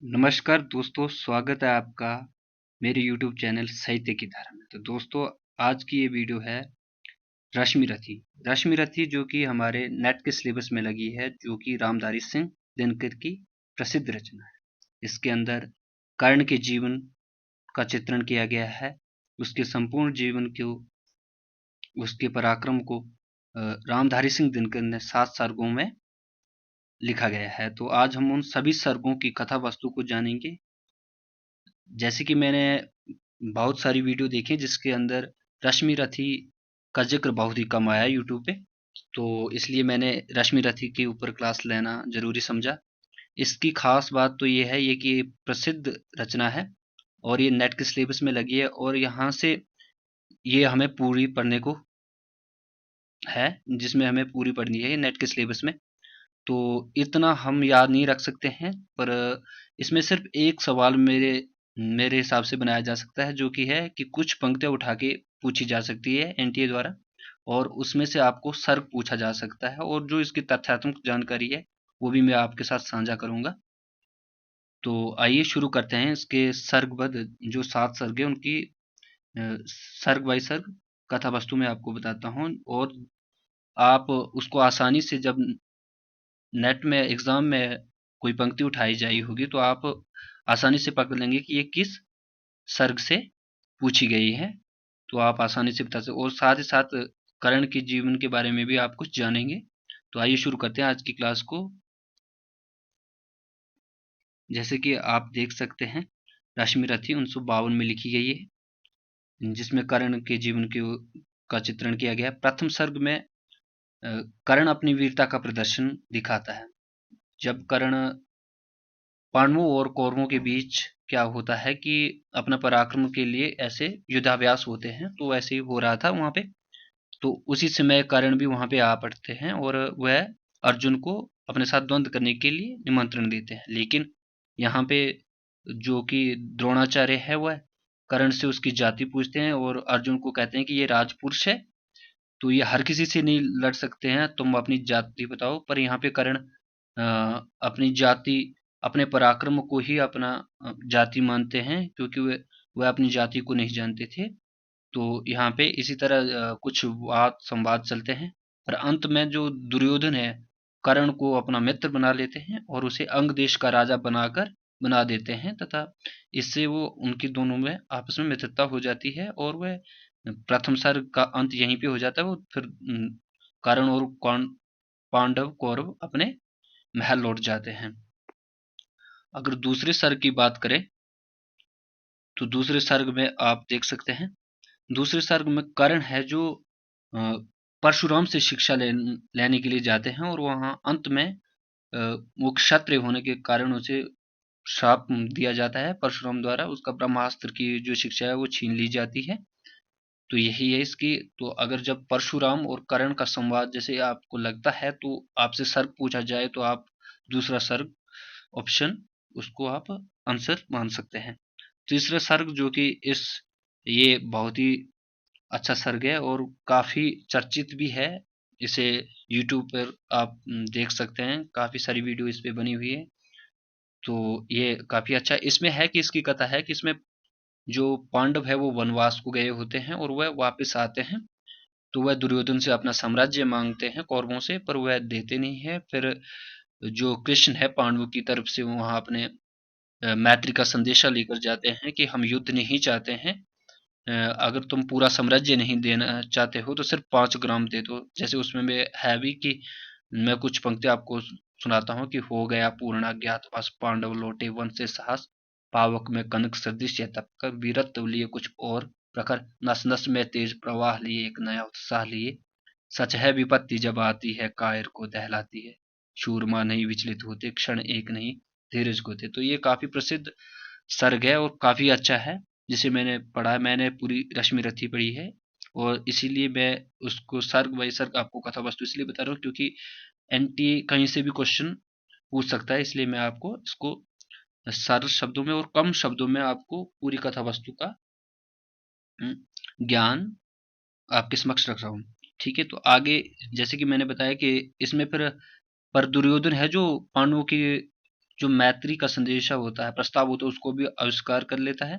नमस्कार दोस्तों, स्वागत है आपका मेरे YouTube चैनल साहित्य की धारा में। तो दोस्तों, आज की ये वीडियो है रश्मि रथी। रश्मि रथी जो कि हमारे नेट के सिलेबस में लगी है, जो कि रामधारी सिंह दिनकर की प्रसिद्ध रचना है। इसके अंदर कर्ण के जीवन का चित्रण किया गया है, उसके संपूर्ण जीवन को, उसके पराक्रम को रामधारी सिंह दिनकर ने 7 सर्गों में लिखा गया है। तो आज हम उन सभी सर्गों की कथा वस्तु को जानेंगे। जैसे कि मैंने बहुत सारी वीडियो देखी जिसके अंदर रश्मि रथी का जिक्र बहुत ही कम आया यूट्यूब पे, तो इसलिए मैंने रश्मि रथी के ऊपर क्लास लेना जरूरी समझा। इसकी खास बात तो ये है ये कि प्रसिद्ध रचना है और ये नेट के सिलेबस में लगी है, और यहाँ से ये हमें पूरी पढ़ने को है, जिसमें हमें पूरी पढ़नी है नेट के सिलेबस में। तो इतना हम याद नहीं रख सकते हैं, पर इसमें सिर्फ एक सवाल मेरे मेरे हिसाब से बनाया जा सकता है, जो कि है कि कुछ पंक्तियाँ उठा के पूछी जा सकती है एनटीए द्वारा, और उसमें से आपको सर्ग पूछा जा सकता है, और जो इसकी तथ्यात्मक जानकारी है वो भी मैं आपके साथ साझा करूंगा। तो आइए शुरू करते हैं। इसके सर्गबद्ध जो 7 सर्ग है उनकी सर्ग बाई सर्ग कथा वस्तु में आपको बताता हूँ, और आप उसको आसानी से जब नेट में एग्जाम में कोई पंक्ति उठाई जाई होगी तो आप आसानी से पकड़ लेंगे कि ये किस सर्ग से पूछी गई है। तो आप आसानी से बता सकते, और साथ ही साथ कर्ण के जीवन के बारे में भी आप कुछ जानेंगे। तो आइए शुरू करते हैं आज की क्लास को। जैसे कि आप देख सकते हैं, रश्मि रथी 1952 में लिखी गई है, जिसमें कर्ण के जीवन का चित्रण किया गया है। प्रथम सर्ग में कर्ण अपनी वीरता का प्रदर्शन दिखाता है। जब कर्ण पांडवों और कौरवों के बीच क्या होता है कि अपना पराक्रम के लिए ऐसे युद्धाभ्यास होते हैं, तो ऐसे ही हो रहा था वहां पे। तो उसी समय कर्ण भी वहां पे आ पड़ते हैं और वह अर्जुन को अपने साथ द्वंद्व करने के लिए निमंत्रण देते हैं। लेकिन यहाँ पे जो कि द्रोणाचार्य है वह कर्ण से उसकी जाति पूछते हैं और अर्जुन को कहते हैं कि ये राजपुरुष है, तो ये हर किसी से नहीं लड़ सकते हैं, तुम अपनी जाति बताओ। पर यहाँ पे कर्ण अपनी जाति, अपने पराक्रम को ही अपना जाति मानते हैं, क्योंकि वह अपनी जाति को नहीं जानते थे। तो यहाँ पे इसी तरह कुछ वाद संवाद चलते हैं, पर अंत में जो दुर्योधन है कर्ण को अपना मित्र बना लेते हैं और उसे अंग देश का राजा बनाकर बना देते हैं, तथा इससे वो उनकी दोनों में आपस में मित्रता हो जाती है, और वह प्रथम सर्ग का अंत यहीं पे हो जाता है। वो फिर कर्ण और पांडव कौरव अपने महल लौट जाते हैं। अगर दूसरे सर्ग की बात करें तो दूसरे सर्ग में आप देख सकते हैं, दूसरे सर्ग में कर्ण है जो परशुराम से शिक्षा लेने के लिए जाते हैं, और वहाँ अंत में वो क्षत्रिय होने के कारण उसे श्राप दिया जाता है परशुराम द्वारा। उसका ब्रह्मास्त्र की जो शिक्षा है वो छीन ली जाती है। तो यही है इसकी। तो अगर जब परशुराम और कर्ण का संवाद जैसे आपको लगता है, तो आपसे सर्ग पूछा जाए तो आप दूसरा सर्ग ऑप्शन उसको आप आंसर मान सकते हैं। तीसरा सर्ग जो कि इस ये बहुत ही अच्छा सर्ग है और काफी चर्चित भी है। इसे यूट्यूब पर आप देख सकते हैं, काफी सारी वीडियो इस पे बनी हुई है। तो ये काफी अच्छा इसमें है कि इसकी कथा है कि इसमें जो पांडव है वो वनवास को गए होते हैं और वह वापस आते हैं। तो वह दुर्योधन से अपना साम्राज्य मांगते हैं कौरवों से, पर वह देते नहीं है। फिर जो कृष्ण है पांडवों की तरफ से वहां अपने मैत्री का संदेशा लेकर जाते हैं कि हम युद्ध नहीं चाहते हैं, अगर तुम पूरा साम्राज्य नहीं देना चाहते हो तो सिर्फ 5 ग्राम दे दो। जैसे उसमें में है भी कि मैं कुछ पंक्ति आपको सुनाता हूँ कि हो गया पूर्ण अज्ञातवास, पांडव लौटे वन से साहस, पावक में कनक सदृश है तप कर, वीरत्व लिए कुछ और प्रखर, नस नस में तेज प्रवाह लिए एक नया उत्साह लिए, सच है विपत्ति जब आती है कायर को दहलाती है, शूरमा नहीं विचलित होते क्षण एक नहीं धीरज होते। तो ये काफी प्रसिद्ध सर्ग है और काफी अच्छा है, जिसे मैंने पढ़ा है। मैंने पूरी रश्मि रथी पढ़ी है, और इसीलिए मैं उसको सर्ग बाई सर्ग आपको कथा वस्तु इसलिए बता रहा हूँ क्योंकि एनटीए कहीं से भी क्वेश्चन पूछ सकता है। इसलिए मैं आपको इसको सरल शब्दों में और कम शब्दों में आपको पूरी कथा वस्तु का ज्ञान आपके समक्ष रख रहा हूँ। ठीक है, तो आगे जैसे कि मैंने बताया कि इसमें फिर पर दुर्योधन है जो पांडवों की जो मैत्री का संदेशा होता है, प्रस्ताव होता है, उसको भी आविष्कार कर लेता है,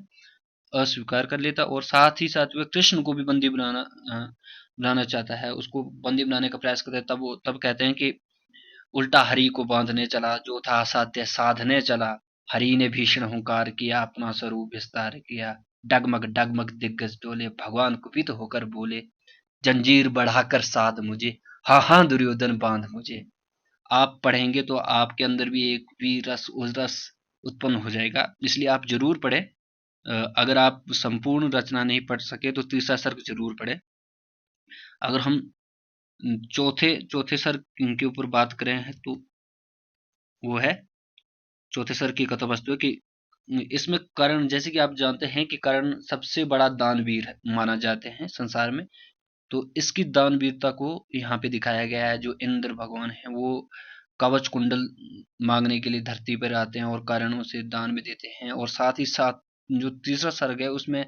अस्वीकार कर लेता है, और साथ ही साथ वह कृष्ण को भी बंदी बनाना चाहता है, उसको बंदी बनाने का प्रयास करता है। तब वो तब कहते हैं कि उल्टा हरि को बांधने चला, जो था असाध्य साधने चला, हरि ने भीषण हुंकार किया, अपना स्वरूप विस्तार किया, डगमग डगमग दिग्गज डोले, भगवान कुपित होकर बोले, जंजीर बढ़ाकर साध मुझे, हाँ हाँ दुर्योधन बांध मुझे। आप पढ़ेंगे तो आपके अंदर भी एक वीर रस उस उत्पन्न हो जाएगा, इसलिए आप जरूर पढ़ें। अगर आप संपूर्ण रचना नहीं पढ़ सके तो तीसरा सर्ग जरूर पढ़ें। अगर हम चौथे चौथे सर्ग के ऊपर बात करें हैं तो वो है, चौथे सर्ग की कथा वस्तु है कि इसमें कर्ण, जैसे कि आप जानते हैं कि कर्ण सबसे बड़ा दानवीर माना जाते हैं संसार में, तो इसकी दानवीरता को यहाँ पे दिखाया गया है। जो इंद्र भगवान है वो कवच कुंडल मांगने के लिए धरती पर आते हैं और कर्ण उसे दान में देते हैं, और साथ ही साथ जो तीसरा सर्ग है उसमें,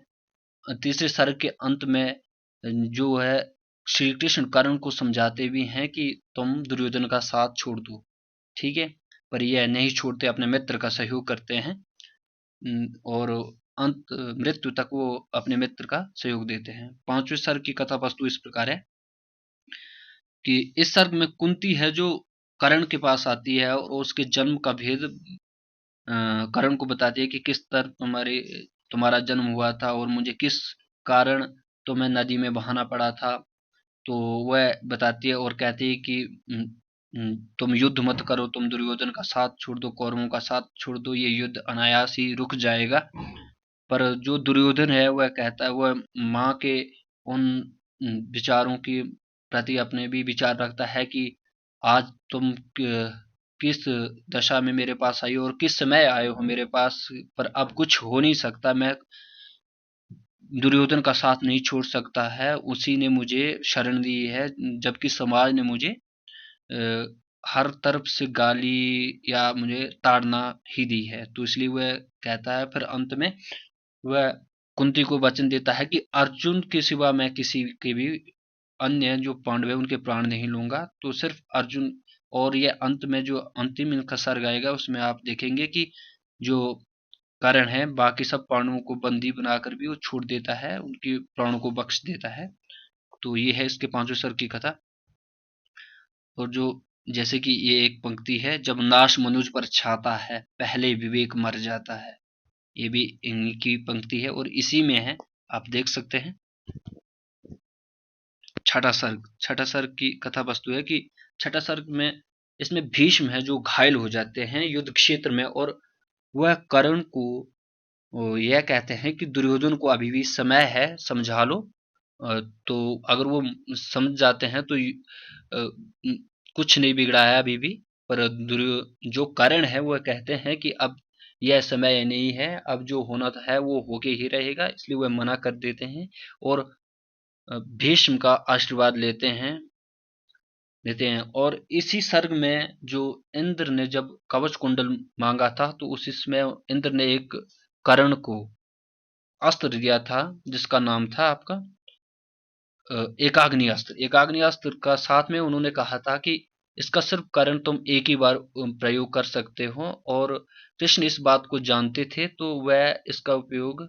तीसरे सर्ग के अंत में जो है श्री कृष्ण कर्ण को समझाते भी हैं कि तुम दुर्योधन का साथ छोड़ दो, ठीक है, पर यह नहीं छोड़ते, अपने मित्र का सहयोग करते हैं। और अंत मृत्यु तक वो अपने मित्र का सहयोग देते हैं। पांचवें सर्ग की कथा वस्तु इस प्रकार है कि इस सर्ग में कुंती है जो कर्ण के पास आती है और उसके जन्म का भेद कर्ण को बताती है कि किस तरह तुम्हारा जन्म हुआ था और मुझे किस कारण तुम्हें नदी में बहाना पड़ा था। तो वह बताती है और कहती है कि तुम युद्ध मत करो, तुम दुर्योधन का साथ छोड़ दो, कौरवों का साथ छोड़ दो, ये युद्ध अनायास ही रुक जाएगा। पर जो दुर्योधन है वह कहता है, वह माँ के उन विचारों के प्रति अपने भी विचार रखता है कि आज तुम किस दशा में मेरे पास आई हो और किस समय आए हो मेरे पास, पर अब कुछ हो नहीं सकता, मैं दुर्योधन का साथ नहीं छोड़ सकता है, उसी ने मुझे शरण दी है, जबकि समाज ने मुझे हर तरफ से गाली या मुझे ताड़ना ही दी है। तो इसलिए वह कहता है, फिर अंत में वह कुंती को वचन देता है कि अर्जुन के सिवा मैं किसी के भी अन्य जो पांडव है उनके प्राण नहीं लूंगा, तो सिर्फ अर्जुन। और ये अंत में जो अंतिम इनका सर्ग आएगा उसमें आप देखेंगे कि जो कर्ण है बाकी सब पांडवों को बंदी बनाकर भी वो छोड़ देता है, उनके प्राणों को बख्श देता है। तो ये है इसके पांचवें सर्ग की कथा। और जो, जैसे कि ये एक पंक्ति है, जब नाश मनुज पर छाता है, पहले विवेक मर जाता है, ये भी इन्हीं की पंक्ति है और इसी में है, आप देख सकते हैं। छठा सर्ग की कथा वस्तु है कि छठा सर्ग में, इसमें भीष्म है जो घायल हो जाते हैं युद्ध क्षेत्र में, और वह कर्ण को यह कहते हैं कि दुर्योधन को अभी भी समय है, समझा लो। तो अगर वो समझ जाते हैं तो कुछ नहीं बिगड़ा है अभी भी। पर जो कर्ण है वह कहते हैं कि अब यह समय नहीं है, अब जो होना था है वो होके ही रहेगा, इसलिए वह मना कर देते हैं और भीष्म का आशीर्वाद लेते हैं। और इसी सर्ग में जो इंद्र ने जब कवच कुंडल मांगा था तो उसी समय इंद्र ने एक कर्ण को अस्त्र दिया था जिसका नाम था आपका एकाग्नि अस्त्र। एकाग्नि अस्त्र का साथ में उन्होंने कहा था कि इसका सिर्फ कर्ण तुम एक ही बार प्रयोग कर सकते हो, और कृष्ण इस बात को जानते थे तो वह इसका उपयोग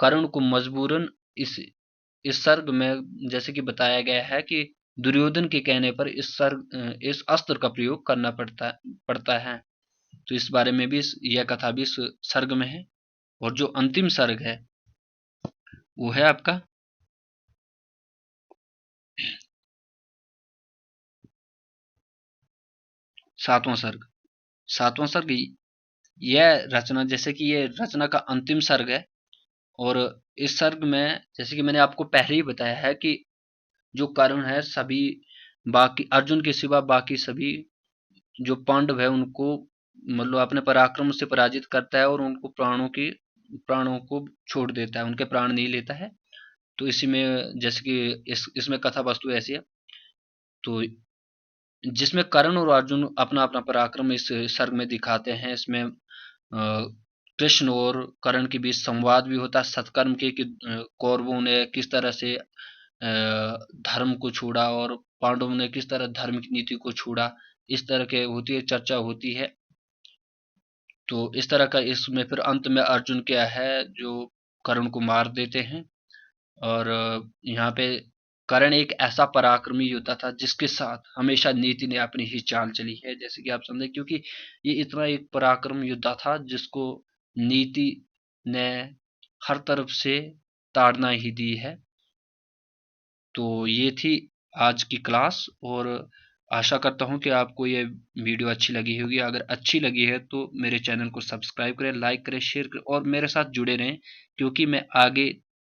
कर्ण को मजबूरन इस सर्ग में, जैसे कि बताया गया है कि दुर्योधन के कहने पर इस अस्त्र का प्रयोग करना पड़ता है। तो इस बारे में भी यह कथा भी इस सर्ग में है। और जो अंतिम सर्ग है वो है आपका सातवां सर्ग। सातवां सर्ग, यह रचना, जैसे कि ये रचना का अंतिम सर्ग है, और इस सर्ग में जैसे कि मैंने आपको पहले ही बताया है कि जो कर्ण है सभी, बाकी अर्जुन के सिवा बाकी सभी जो पांडव है उनको मतलब अपने पराक्रम से पराजित करता है और उनको प्राणों को छोड़ देता है, उनके प्राण नहीं लेता है। तो इसी में जैसे कि इसमें कथा वस्तु ऐसी है, तो जिसमें कर्ण और अर्जुन अपना अपना पराक्रम इस सर्ग में दिखाते हैं। इसमें कृष्ण और कर्ण के बीच संवाद भी होता है सत्कर्म के, कि कौरवों ने किस तरह से धर्म को छोड़ा और पांडवों ने किस तरह धर्म की नीति को छोड़ा, इस तरह के होती है, चर्चा होती है। तो इस तरह का इसमें फिर अंत में अर्जुन क्या है जो कर्ण को मार देते हैं। और यहाँ पे कर्ण एक ऐसा पराक्रमी योद्धा था जिसके साथ हमेशा नीति ने अपनी ही चाल चली है, जैसे कि आप समझे, क्योंकि ये इतना एक पराक्रम योद्धा था जिसको नीति ने हर तरफ से ताड़ना ही दी है। तो ये थी आज की क्लास, और आशा करता हूँ कि आपको ये वीडियो अच्छी लगी होगी। अगर अच्छी लगी है तो मेरे चैनल को सब्सक्राइब करें, लाइक करें, शेयर करें और मेरे साथ जुड़े रहें, क्योंकि मैं आगे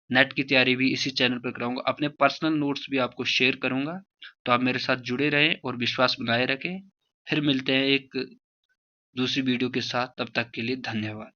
नेट की तैयारी भी इसी चैनल पर कराऊंगा। अपने पर्सनल नोट्स भी आपको शेयर करूंगा, तो आप मेरे साथ जुड़े रहें और विश्वास बनाए रखें। फिर मिलते हैं एक दूसरी वीडियो के साथ, तब तक के लिए धन्यवाद।